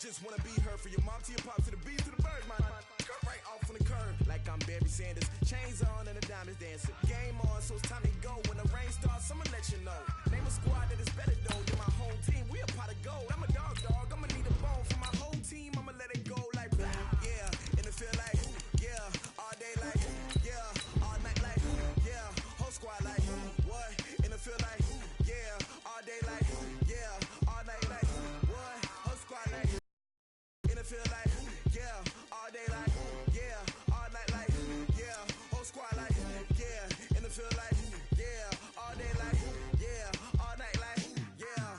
just wanna be her, from your mom to your pop to the beat to the bird, man. Cut right off on the curb, like I'm Barry Sanders. Chains on and the diamonds dancing. Game on, so it's time to go. When the rain starts, I'ma let you know. Name a squad that is better though than my home team. We a pot of gold. I'm a dog. I'ma need a bone for my whole team. I'ma let it go like yeah, and it feel like yeah, all day like yeah, all night like yeah, whole squad like what? And it feel like yeah, all day like yeah, all night like what? Whole squad like. And it feel like, yeah, all day like, yeah, all night like, yeah, whole squad like, yeah, and it feel like, yeah, all day like, yeah, all night like, yeah.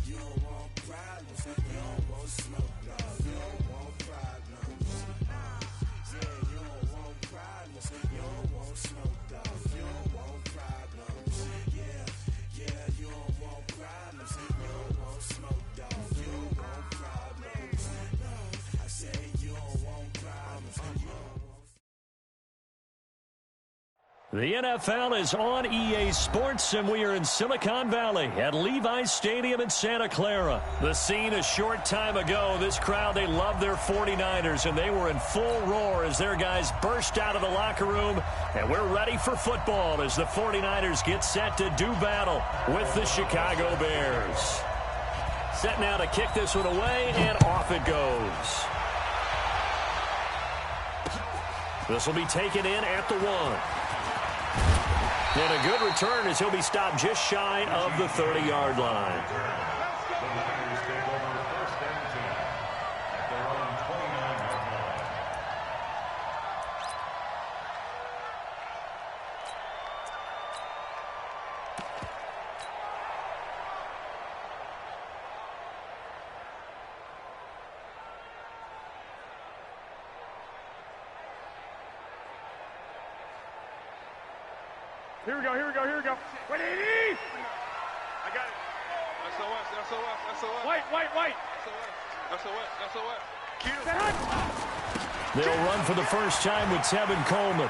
You don't want problems, you don't want smoke, no, you don't want problems. Yeah, you don't want problems, you don't want smoke, dog, you don't want problems. Yeah, you don't want problems, you don't want smoke, dog. The NFL is on EA Sports, and we are in Silicon Valley at Levi's Stadium in Santa Clara. The scene a short time ago, this crowd, they love their 49ers, and they were in full roar as their guys burst out of the locker room, and we're ready for football as the 49ers get set to do battle with the Chicago Bears. Set now to kick this one away, and off it goes. This will be taken in at the 1. And a good return as he'll be stopped just shy of the 30-yard line. Here we go. Wait, I got it. SOS. White. SOS. They'll run for the first time with Tevin Coleman.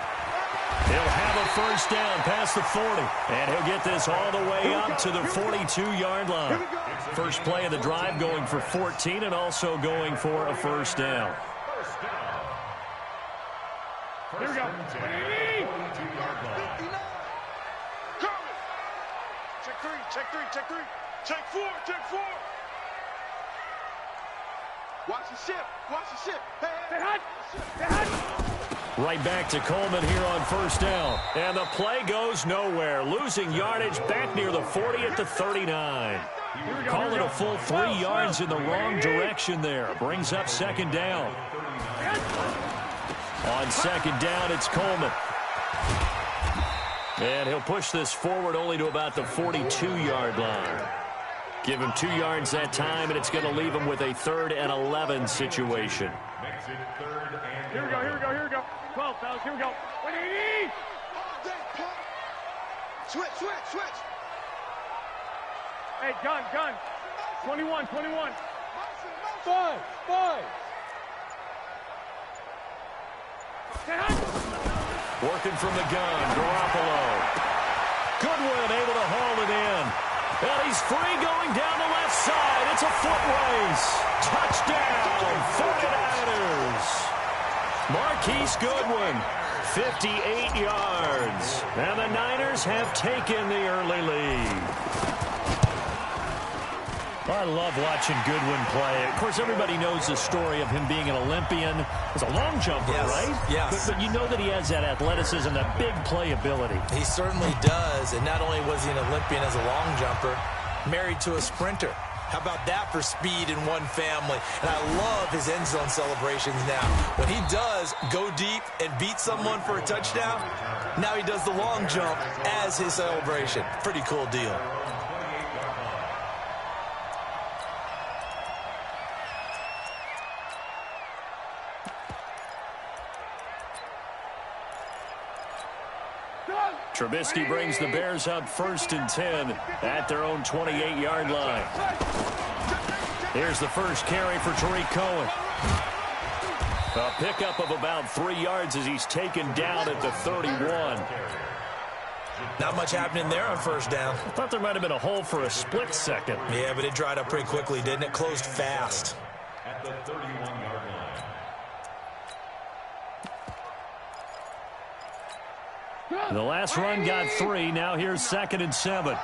He'll have a first down past the 40. And he'll get this all the way up to the 42-yard line. First play of the drive going for 14 and also going for a first down. Here we go. Check three. Check four. Watch the ship. Hey. Right back to Coleman here on first down. And the play goes nowhere. Losing yardage back near the 40 at the 39. Call it a full 3 yards in the wrong direction there. Brings up second down. On second down, it's Coleman. And he'll push this forward only to about the 42-yard line. Give him 2 yards that time, and it's going to leave him with a 3rd and 11 situation. Here we go. 12, fellas, here we go. 180! Switch. Hey, gun. 21. 5. Working from the gun, Garoppolo. Goodwin able to haul it in. And he's free going down the left side. It's a foot race. Touchdown, 49ers. Marquise Goodwin, 58 yards. And the Niners have taken the early lead. I love watching Goodwin play. Of course, everybody knows the story of him being an Olympian. He's a long jumper, right? Yes. But you know that he has that athleticism, that big playability. He certainly does. And not only was he an Olympian as a long jumper, married to a sprinter. How about that for speed in one family? And I love his end zone celebrations now. When he does go deep and beat someone for a touchdown, now he does the long jump as his celebration. Pretty cool deal. Trubisky brings the Bears up 1st and 10 at their own 28-yard line. Here's the first carry for Tariq Cohen. A pickup of about 3 yards as he's taken down at the 31. Not much happening there on first down. I thought there might have been a hole for a split second. Yeah, but it dried up pretty quickly, didn't it? Closed fast. At the 31-yard line. The last run got 3. Now here's 2nd and 7.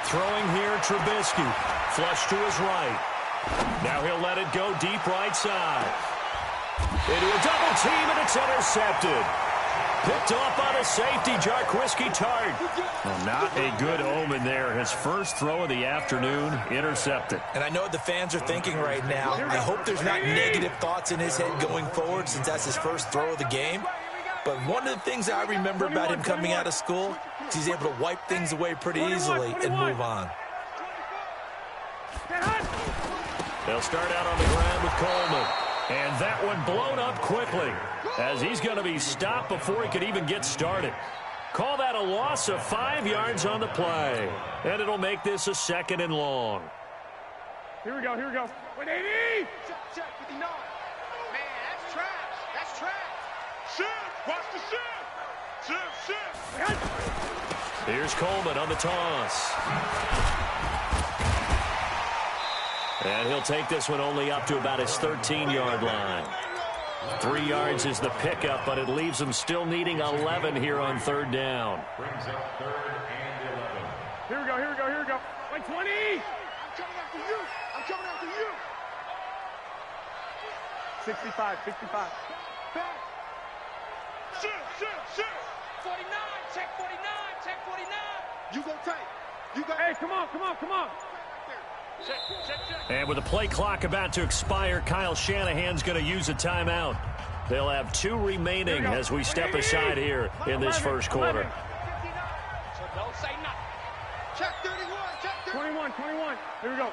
Throwing here, Trubisky. Flush to his right. Now he'll let it go deep right side. Into a double team, and it's intercepted. Picked off on a safety, Jarquiski Tart. Well, not a good omen there. His first throw of the afternoon, intercepted. And I know what the fans are thinking right now. I hope there's not negative thoughts in his head going forward since that's his first throw of the game. But one of the things I remember about him coming out of school is he's able to wipe things away pretty easily and move on. They'll start out on the ground with Coleman. And that one blown up quickly as he's going to be stopped before he could even get started. Call that a loss of 5 yards on the play. And it'll make this a 2nd and long. Here we go, here we go. 180! Check, 59. Man, that's trash. That's trash. Shift! Watch the shift! Shift! Here's Coleman on the toss. And he'll take this one only up to about his 13-yard line. 3 yards is the pickup, but it leaves him still needing 11 here on 3rd down. Brings up 3rd and 11. Here we go, here we go, here we go. 120! I'm coming after you. I'm coming after you. 65, 65. Back. Shift. 49, check 49, check 49. You go tight. You go. Hey, come on. Check. And with the play clock about to expire, Kyle Shanahan's going to use a timeout. They'll have 2 remaining as we step aside here in this first quarter. So don't say nothing. Check 31, check 31. 21. Here we go.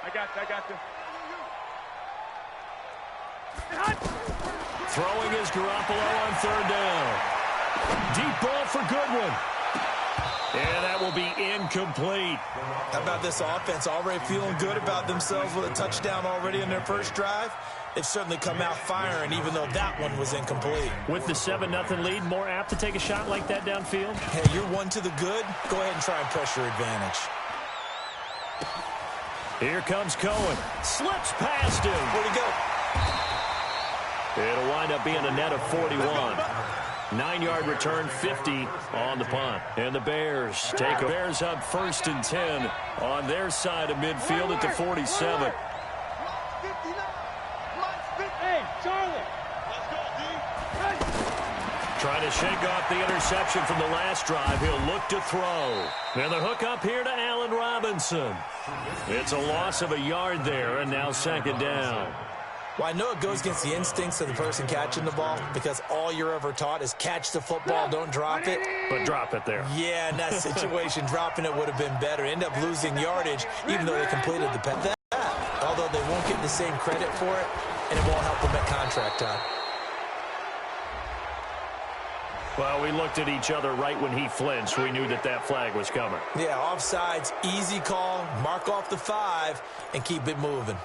I got you. Throwing is Garoppolo on 3rd down. Deep ball for Goodwin. And that will be incomplete. How about this offense already feeling good about themselves with a touchdown already in their first drive? They've certainly come out firing, even though that one was incomplete. With the 7-0 lead, more apt to take a shot like that downfield? Hey, you're one to the good. Go ahead and try and pressure advantage. Here comes Cohen. Slips past him. Where'd he go? It'll wind up being a net of 41. 9-yard return, 50 on the punt. And the Bears take a Bears up 1st and 10 on their side of midfield at the 47. Hey, Charlie. Trying to shake off the interception from the last drive. He'll look to throw. And the hook up here to Allen Robinson. It's a loss of a yard there, and now 2nd down. Well, I know it goes against the instincts of the person catching the ball because all you're ever taught is catch the football, don't drop it. But drop it there. Yeah, in that situation, dropping it would have been better. End up losing yardage, even though they completed the pass. Although they won't get the same credit for it, and it won't help them at contract time. Well, we looked at each other right when he flinched. We knew that that flag was coming. Yeah, offsides, easy call, mark off the 5, and keep it moving.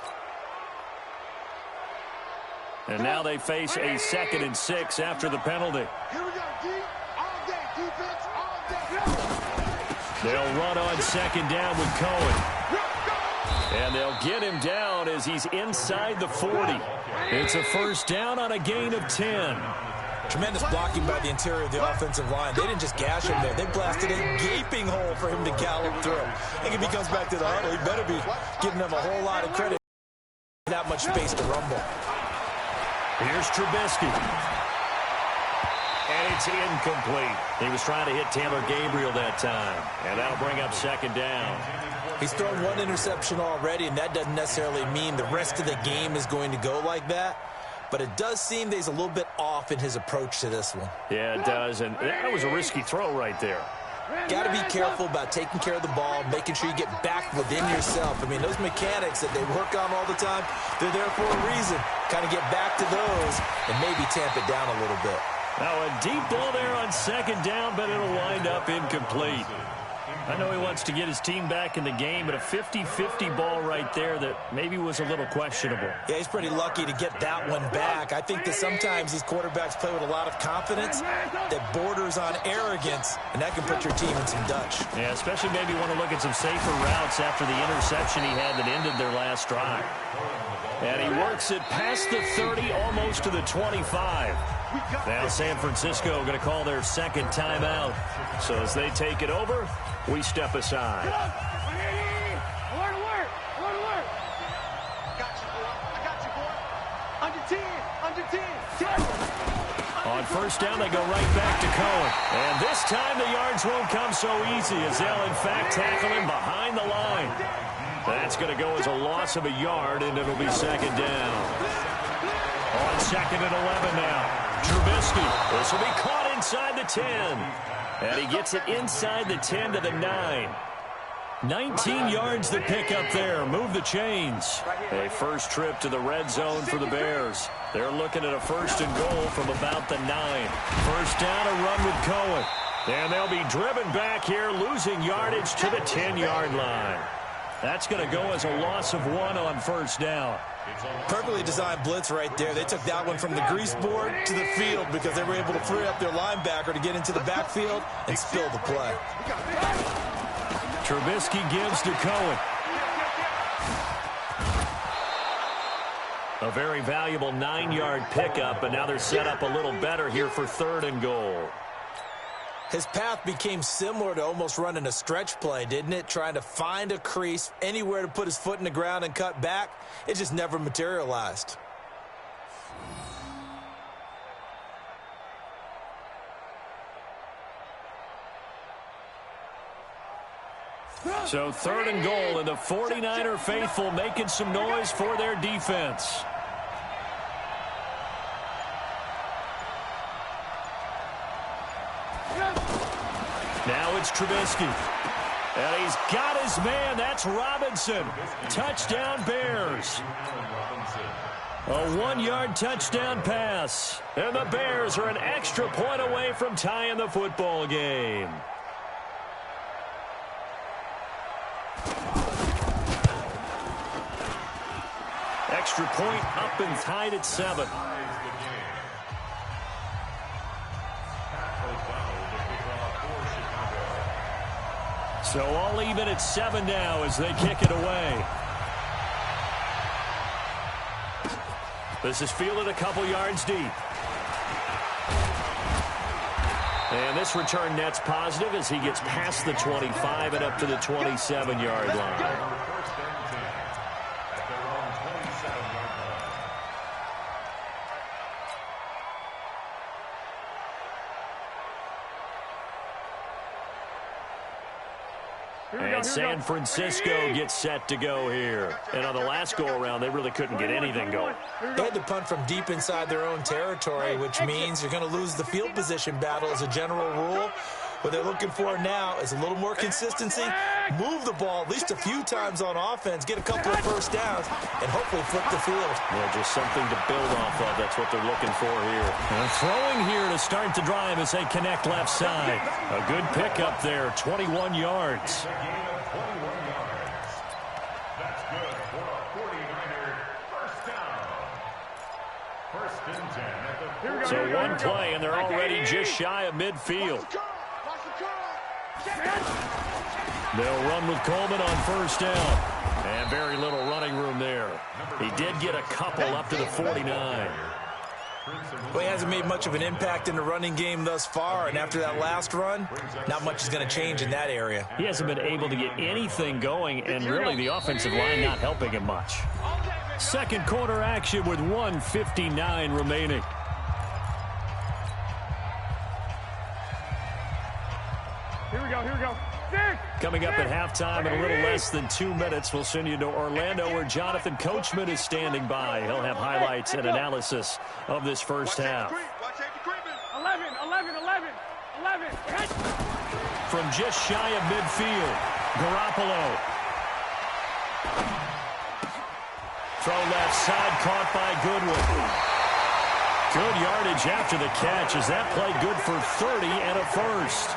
And now they face a 2nd and 6 after the penalty. Here we go, D. All day, defense, all day. They'll run on 2nd down with Cohen. And they'll get him down as he's inside the 40. It's a 1st down on a gain of 10. Tremendous blocking by the interior of the offensive line. They didn't just gash him there. They blasted a gaping hole for him to gallop through. I think if he comes back to the huddle, he better be giving them a whole lot of credit. That much space to rumble. Here's Trubisky. And it's incomplete. He was trying to hit Taylor Gabriel that time. And that'll bring up 2nd down. He's thrown 1 interception already, and that doesn't necessarily mean the rest of the game is going to go like that. But it does seem that he's a little bit off in his approach to this one. Yeah, it does. And that was a risky throw right there. Got to be careful about taking care of the ball, making sure you get back within yourself. I mean, those mechanics that they work on all the time, they're there for a reason. Kind of get back to those and maybe tamp it down a little bit. Now a deep ball there on 2nd down, but it'll wind up incomplete. I know he wants to get his team back in the game, but a 50-50 ball right there that maybe was a little questionable. Yeah, he's pretty lucky to get that one back. I think that sometimes these quarterbacks play with a lot of confidence that borders on arrogance, and that can put your team in some Dutch. Yeah, especially maybe want to look at some safer routes after the interception he had that ended their last drive. And he works it past the 30, almost to the 25. Now San Francisco going to call their second timeout. So as they take it over, we step aside. Alert. I got you, boy. Under 10. On first down, they go right back to Cohen. And this time the yards won't come so easy as they'll, in fact, tackle him behind the line. That's going to go as a loss of a yard, and it'll be second down. On second and 11 now. Trubisky. This will be caught inside the 10. And he gets it inside the 10 to the 9. 19 yards to pick up there. Move the chains. A first trip to the red zone for the Bears. They're looking at a first and goal from about the 9. First down, a run with Cohen. And they'll be driven back here, losing yardage to the 10-yard line. That's going to go as a loss of 1 on first down. Perfectly designed blitz right there. They took that one from the grease board to the field because they were able to free up their linebacker to get into the backfield and spill the play. Trubisky gives to Cohen. A very valuable 9-yard pickup, and now they're set up a little better here for third and goal. His path became similar to almost running a stretch play, didn't it? Trying to find a crease, anywhere to put his foot in the ground and cut back. It just never materialized. So third and goal, and the 49er faithful making some noise for their defense. Now it's Trubisky. And he's got his man. That's Robinson. Touchdown, Bears. A 1-yard touchdown pass. And the Bears are an extra point away from tying the football game. Extra point up and tied at 7. So all even at 7 now as they kick it away. This is fielded a couple yards deep. And this return net's positive as he gets past the 25 and up to the 27-yard line. And San Francisco gets set to go here. And on the last go-around, they really couldn't get anything going. They had to punt from deep inside their own territory, which means you're going to lose the field position battle as a general rule. What they're looking for now is a little more consistency, move the ball at least a few times on offense, get a couple of first downs, and hopefully flip the field. Yeah, just something to build off of. That's what they're looking for here. And throwing here to start the drive as they connect left side. A good pickup there, 21 yards. That's good for a 49er first down. First and 10 at the So one play, and they're already just shy of midfield. They'll run with Coleman on first down. And very little running room there. He did get a couple up to the 49. Well, he hasn't made much of an impact in the running game thus far, and after that last run, not much is going to change in that area. He hasn't been able to get anything going, and really the offensive line not helping him much. Second quarter action with 1:59 remaining. Here we go. Coming up at halftime in a little less than 2 minutes, we'll send you to Orlando where Jonathan Coachman is standing by. He'll have highlights and analysis of this first half. 11. From just shy of midfield, Garoppolo. Throw left side, caught by Goodwin. Good yardage after the catch as that play good for 30 and a first.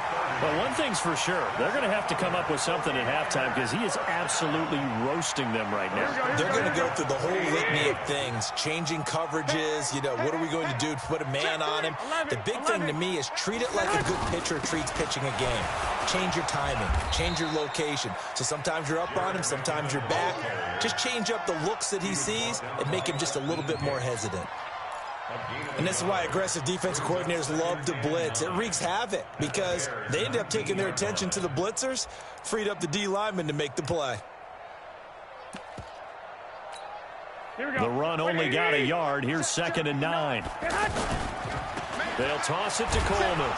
Well, one thing's for sure. They're going to have to come up with something at halftime because he is absolutely roasting them right now. They're going to go through the whole litany of things, changing coverages. You know, what are we going to do to put a man on him? The big thing to me is treat it like a good pitcher treats pitching a game. Change your timing. Change your location. So sometimes you're up on him, sometimes you're back. Just change up the looks that he sees and make him just a little bit more hesitant. And this is why aggressive defensive coordinators love to blitz. It wreaks havoc because they end up taking their attention to the blitzers, freed up the D lineman to make the play. The run only got a yard. Here's 2nd and 9. They'll toss it to Coleman.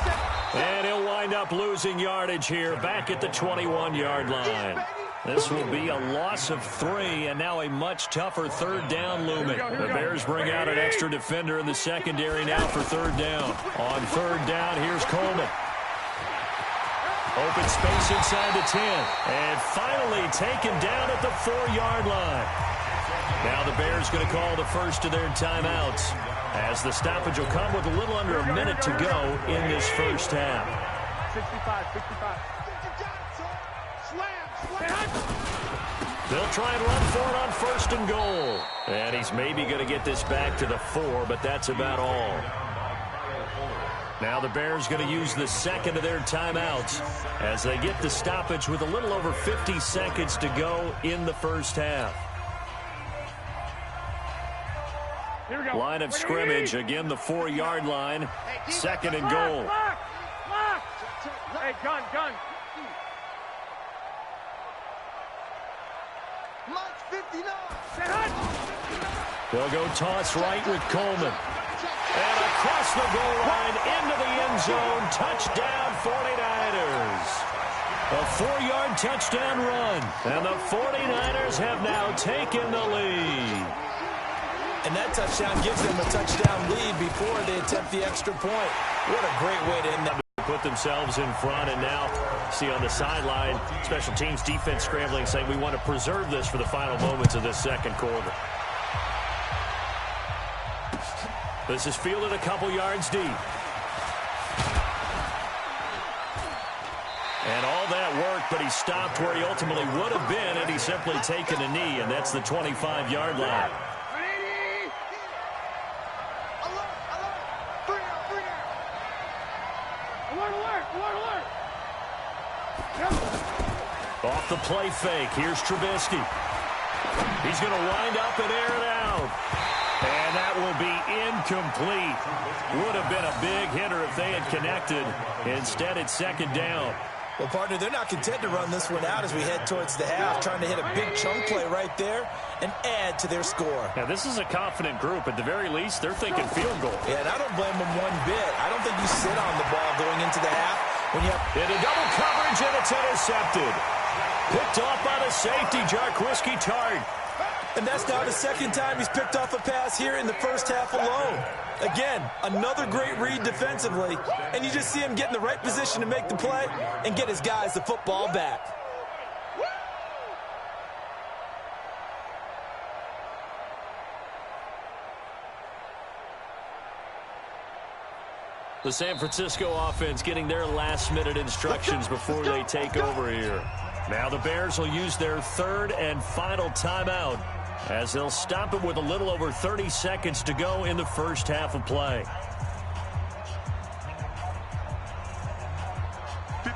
And he'll wind up losing yardage here back at the 21-yard line. This will be a loss of 3, and now a much tougher 3rd down looming. The Bears bring out an extra defender in the secondary now for 3rd down. On 3rd down, here's Coleman. Open space inside the 10. And finally taken down at the 4-yard line. Now the Bears going to call the first of their timeouts, as the stoppage will come with a little under a minute to go in this first half. 65. They'll try and run for it on 1st and goal. And he's maybe going to get this back to the 4, but that's about all. Now the Bears going to use the 2nd of their timeouts as they get the stoppage with a little over 50 seconds to go in the first half. Line of scrimmage, again the 4-yard line. 2nd and goal. Hey, gun. They'll go toss right with Coleman. And across the goal line into the end zone. Touchdown 49ers. A 4-yard touchdown run. And the 49ers have now taken the lead. And that touchdown gives them a touchdown lead before they attempt the extra point. What a great way to end that. Put themselves in front, and now see on the sideline, special teams defense scrambling, saying we want to preserve this for the final moments of this 2nd quarter. This is fielded a couple yards deep. And all that work, but he stopped where he ultimately would have been had he simply taken a knee, and that's the 25-yard line. Off the play fake, here's Trubisky. He's going to wind up and air it out. And that will be incomplete. Would have been a big hitter if they had connected. Instead, it's 2nd down. Well, partner, they're not content to run this one out as we head towards the half, trying to hit a big chunk play right there and add to their score. Now, this is a confident group. At the very least, they're thinking field goal. Yeah, and I don't blame them one bit. I don't think you sit on the ball going into the half when you have... Into double coverage, and it's intercepted. Picked off by the safety, Jarquiski Tart. And that's now the 2nd time he's picked off a pass here in the first half alone. Again, another great read defensively, and you just see him get in the right position to make the play and get his guys the football back. The San Francisco offense getting their last-minute instructions before they take over here. Now the Bears will use their 3rd and final timeout as they'll stop it with a little over 30 seconds to go in the first half of play.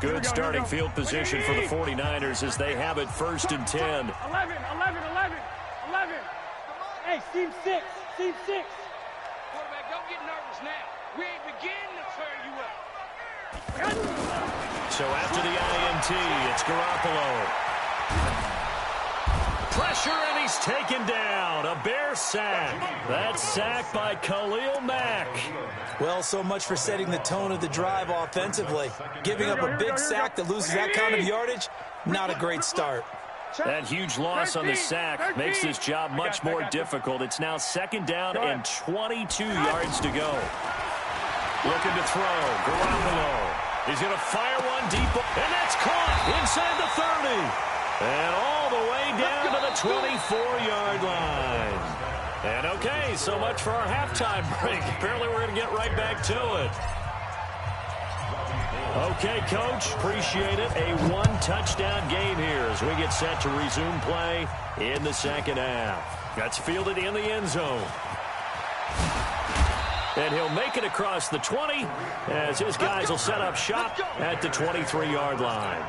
Good starting field position for the 49ers as they have it 1st and 10. 11. Hey, team 6. Quarterback, don't get nervous now. We ain't beginning to tear you up. So after the INT, it's Garoppolo. Pressure, and he's taken down. A Bear sack. That's sacked by Khalil Mack. Well, so much for setting the tone of the drive offensively. Giving up a big sack that loses that kind of yardage, not a great start. That huge loss on the sack makes this job much more difficult. It's now 2nd down and 22 yards to go. Looking to throw. Garoppolo. He's going to fire one deep, and that's caught inside the 30. And all the way down to the 24-yard line. And okay, so much for our halftime break. Apparently we're going to get right back to it. Okay, Coach, appreciate it. A one-touchdown game here as we get set to resume play in the second half. That's fielded in the end zone. And he'll make it across the 20 as his guys will set up shop at the 23-yard line.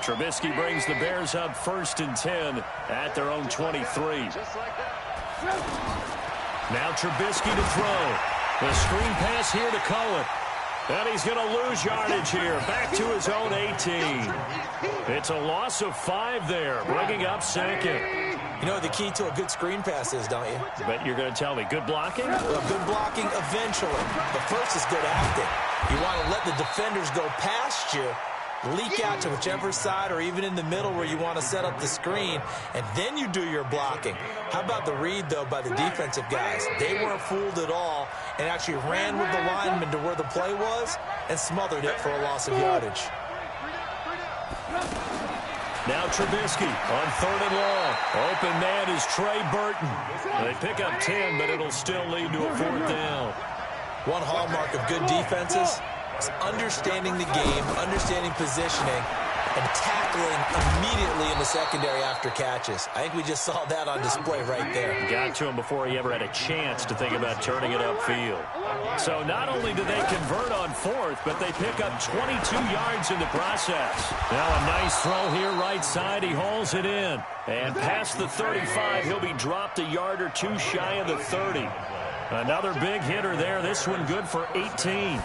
Trubisky brings the Bears up 1st and 10 at their own 23. Now Trubisky to throw. The screen pass here to Cohen. And he's going to lose yardage here. Back to his own 18. It's a loss of 5 there, bringing up 2nd. You know what the key to a good screen pass is, don't you? But you're going to tell me good blocking? Well, good blocking eventually. But first is good acting. You want to let the defenders go past you, leak out to whichever side or even in the middle where you want to set up the screen, and then you do your blocking. How about the read, though, by the defensive guys? They weren't fooled at all and actually ran with the lineman to where the play was and smothered it for a loss of yardage. Now Trubisky on 3rd and long. Open man is Trey Burton. They pick up 10, but it'll still lead to a 4th down. One hallmark of good defenses is understanding the game, understanding positioning, and tackling immediately in the secondary after catches. I think we just saw that on display right there. Got to him before he ever had a chance to think about turning it upfield. So not only do they convert on 4th, but they pick up 22 yards in the process. Now a nice throw here right side. He hauls it in. And past the 35, he'll be dropped a yard or 2 shy of the 30. Another big hitter there. This one good for 18.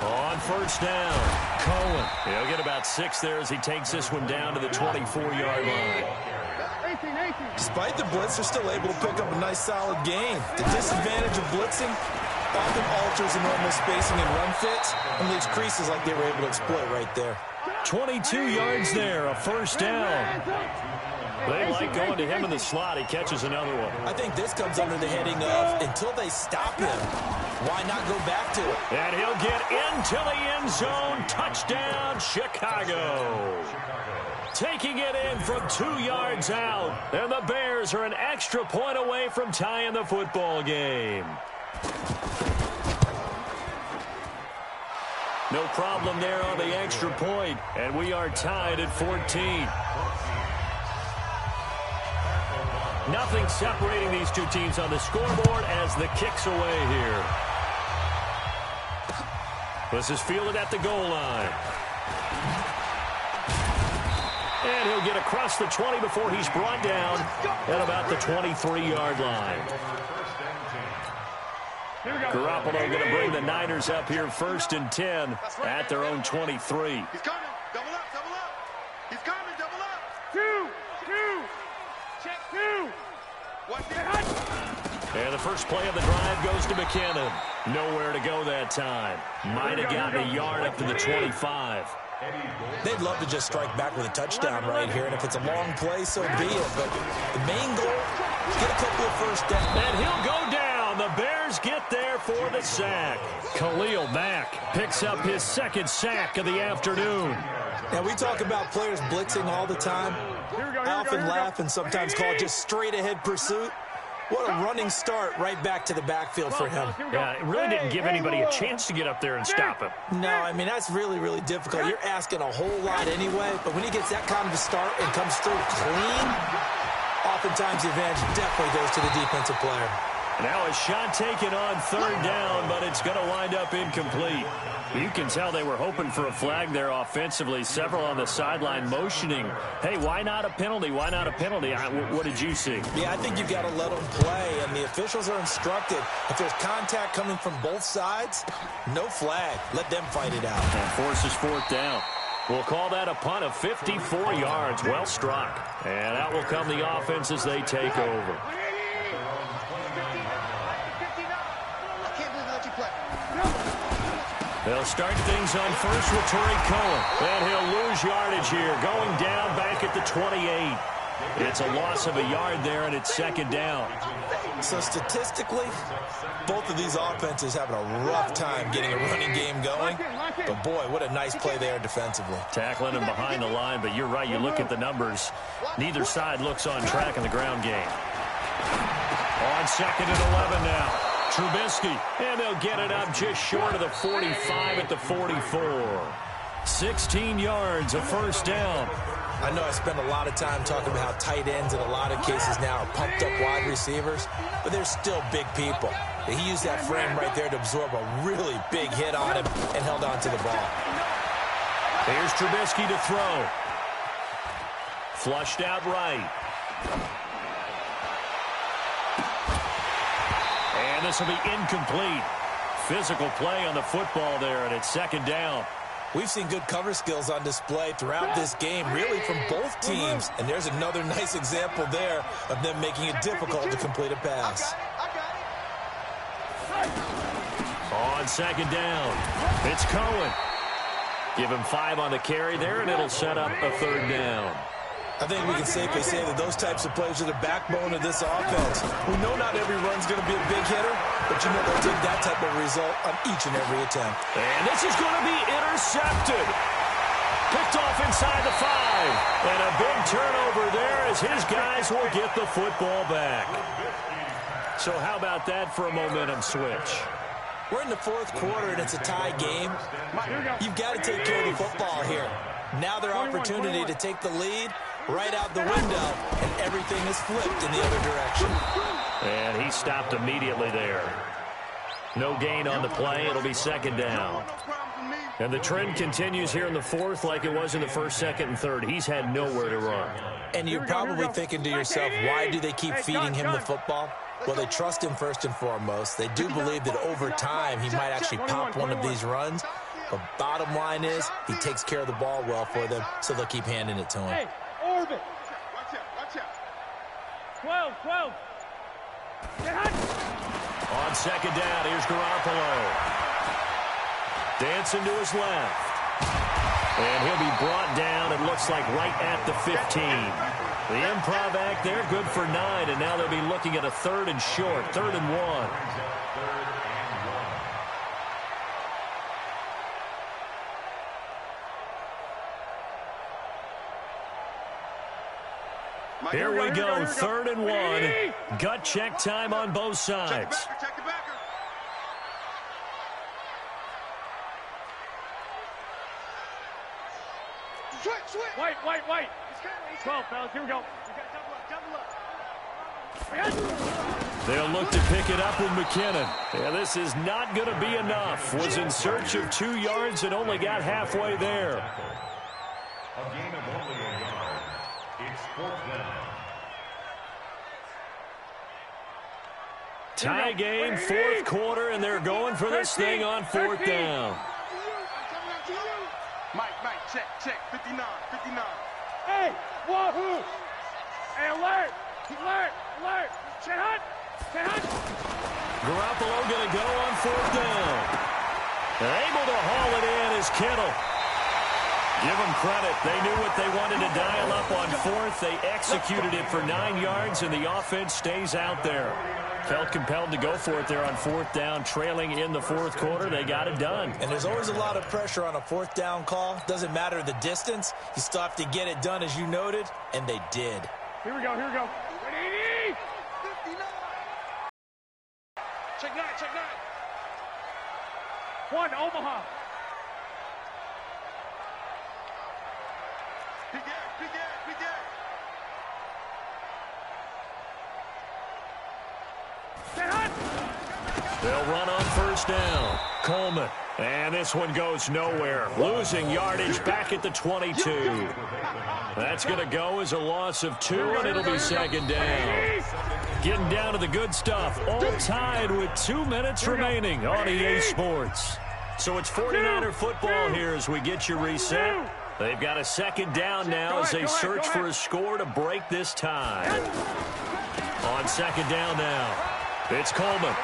On 1st down, Cohen. He'll get about 6 there as he takes this one down to the 24-yard line. Despite the blitz, they're still able to pick up a nice, solid gain. The disadvantage of blitzing often alters the normal spacing and run fits and leaves creases like they were able to exploit right there. 22 yards there, a 1st down. They like going to him in the slot. He catches another one. I think this comes under the heading of until they stop him, why not go back to it? And he'll get into the end zone. Touchdown, Chicago. Taking it in from 2 yards out. And the Bears are an extra point away from tying the football game. No problem there on the extra point. And we are tied at 14. Nothing separating these two teams on the scoreboard as the kick's away here. This is fielded at the goal line. And he'll get across the 20 before he's brought down at about the 23-yard line. Garoppolo going to bring the Niners up here 1st and 10 at their own 23. He's coming. Double up, double up. He's coming, double up. 2. Check 2. What's the hut? And the first play of the drive goes to McKinnon. Nowhere to go that time. Might have gotten a yard up to the 25. They'd love to just strike back with a touchdown right here, and if it's a long play, so be it. But the main goal is get a couple of first downs. And he'll go down. The Bears get there for the sack. Khalil Mack picks up his 2nd sack of the afternoon. Now, we talk about players blitzing all the time. I often laugh and sometimes call it just straight-ahead pursuit. What a running start right back to the backfield for him. Yeah, it really didn't give anybody a chance to get up there and stop him. No, I mean, that's really, really difficult. You're asking a whole lot anyway, but when he gets that kind of a start and comes through clean, oftentimes the advantage definitely goes to the defensive player. Now a shot taken on 3rd down, but it's going to wind up incomplete. You can tell they were hoping for a flag there offensively. Several on the sideline motioning, hey, why not a penalty? Why not a penalty? What did you see? Yeah, I think you've got to let them play, and the officials are instructed. If there's contact coming from both sides, no flag. Let them fight it out. And forces 4th down. We'll call that a punt of 54 yards. Well struck. And out will come the offense as they take over. They'll start things on first with Tariq Cohen. And he'll lose yardage here, going down back at the 28. It's a loss of a yard there, and it's 2nd down. So statistically, both of these offenses having a rough time getting a running game going. But, boy, what a nice play there defensively. Tackling him behind the line, but you're right. You look at the numbers. Neither side looks on track in the ground game. On 2nd and 11 now. Trubisky, and they'll get it up just short of the 45 at the 44. 16 yards, a first down. I know I spend a lot of time talking about how tight ends in a lot of cases now are pumped up wide receivers, but they're still big people. He used that frame right there to absorb a really big hit on him and held on to the ball. Here's Trubisky to throw. Flushed out right. And this will be incomplete. Physical play on the football there, and it's second down. We've seen good cover skills on display throughout this game, really from both teams. And there's another nice example there of them making it difficult to complete a pass. On second down, it's Cohen. Give him 5 on the carry there, and it'll set up a third down. I think we can safely say that those types of plays are the backbone of this offense. We know not every run's going to be a big hitter, but you know they'll take that type of result on each and every attempt. And this is going to be intercepted. Picked off inside the 5. And a big turnover there as his guys will get the football back. So how about that for a momentum switch? We're in the fourth quarter, and it's a tie game. You've got to take care of the football here. Now their opportunity to take the lead right out the window, and everything is flipped in the other direction. And he stopped immediately there. No gain on the play. It'll be second down. And the trend continues here in the fourth like it was in the first, second, and third. He's had nowhere to run. And you're probably thinking to yourself, why do they keep feeding him the football? Well, they trust him first and foremost. They do believe that over time he might actually pop one of these runs. But bottom line is, he takes care of the ball well for them, so they'll keep handing it to him. Hey, Orbit. Watch out. 12. Get hot. On second down, here's Garoppolo. Dancing to his left. And he'll be brought down, it looks like, right at the 15. The improv act there, good for 9, and now they'll be looking at a third and short, 3rd and 1. Here we go, 3rd and 1. Gut check time on both sides. Check the backer. Switch. White. 12, fellas, here we go. They'll look to pick it up with McKinnon. Yeah, this is not going to be enough. Was in search of 2 yards and only got halfway there. A gain of only a yard. It's 4th down. Tie game, fourth quarter, and they're going for this thing on 4th down. Mike, check. 59. Hey, wahoo! Hey, alert! Check hot! Garoppolo going to go on 4th down. Able to haul it in is Kittle. Give them credit. They knew what they wanted to dial up on 4th. They executed it for 9 yards, and the offense stays out there. Felt compelled to go for it there on 4th down, trailing in the 4th quarter. They got it done. And there's always a lot of pressure on a 4th down call. Doesn't matter the distance. You still have to get it done, as you noted, and they did. Here we go. 180! Check 9. 1, Omaha. Big air. Get hot! They'll run on 1st down. Coleman. And this one goes nowhere. Losing yardage back at the 22. That's going to go as a loss of 2, and it'll be second down. Getting down to the good stuff. All tied with 2 minutes remaining on EA Sports. So it's 49er football here as we get you reset. They've got a second down now as they search for a score to break this tie. On second down now, it's Coleman.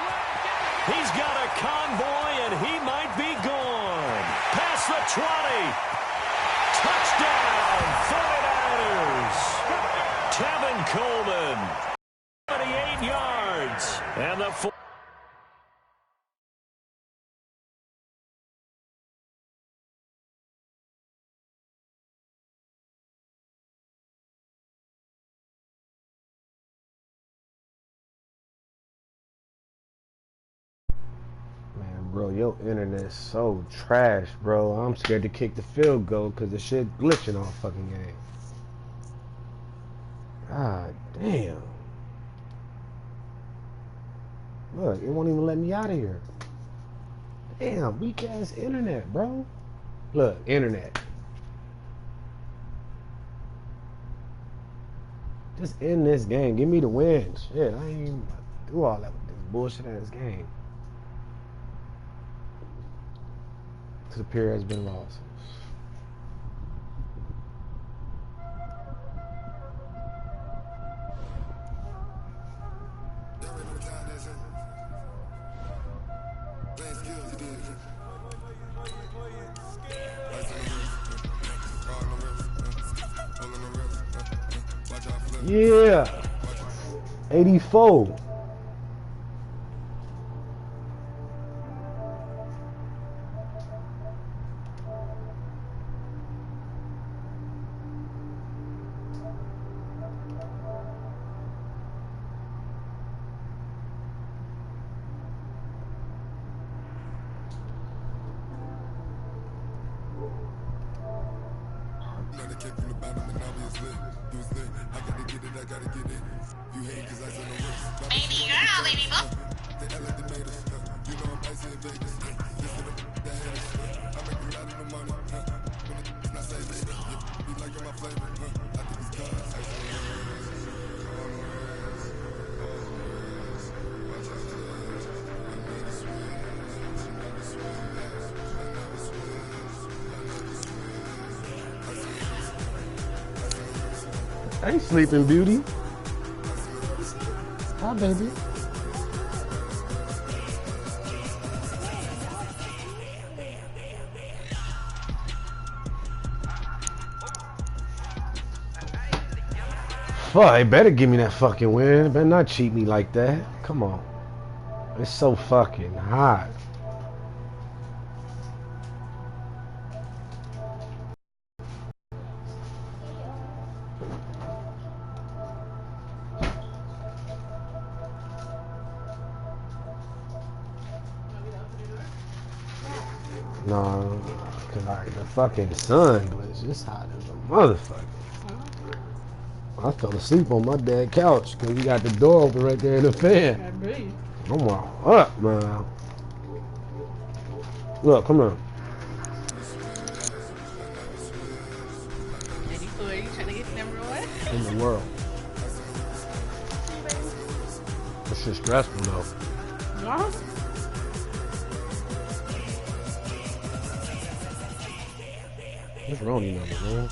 He's got a convoy, and he might be gone. Past the 20. Touchdown, 49ers. Tevin Coleman, 28 yards. And the Bro, your internet's so trash, bro. I'm scared to kick the field goal because the shit glitching all fucking game. God damn. Look, it won't even let me out of here. Damn, weak ass internet, bro. Look, internet. Just end this game. Give me the win. Shit, I ain't even do all that with this bullshit ass game. The period has been lost. Yeah, 84. Hey, Sleeping Beauty. Hi, baby. Fuck, they better give me that fucking win. They better not cheat me like that. Come on. It's so fucking hot. No, cause like the fucking sun glitch. It's hot as a motherfucker. I fell asleep on my dad's couch because we got the door open right there in the fan. I'm all up, man. Look, come on. You trying to get number one? In the world. This shit's stressful though. No. What's wrong with you, man?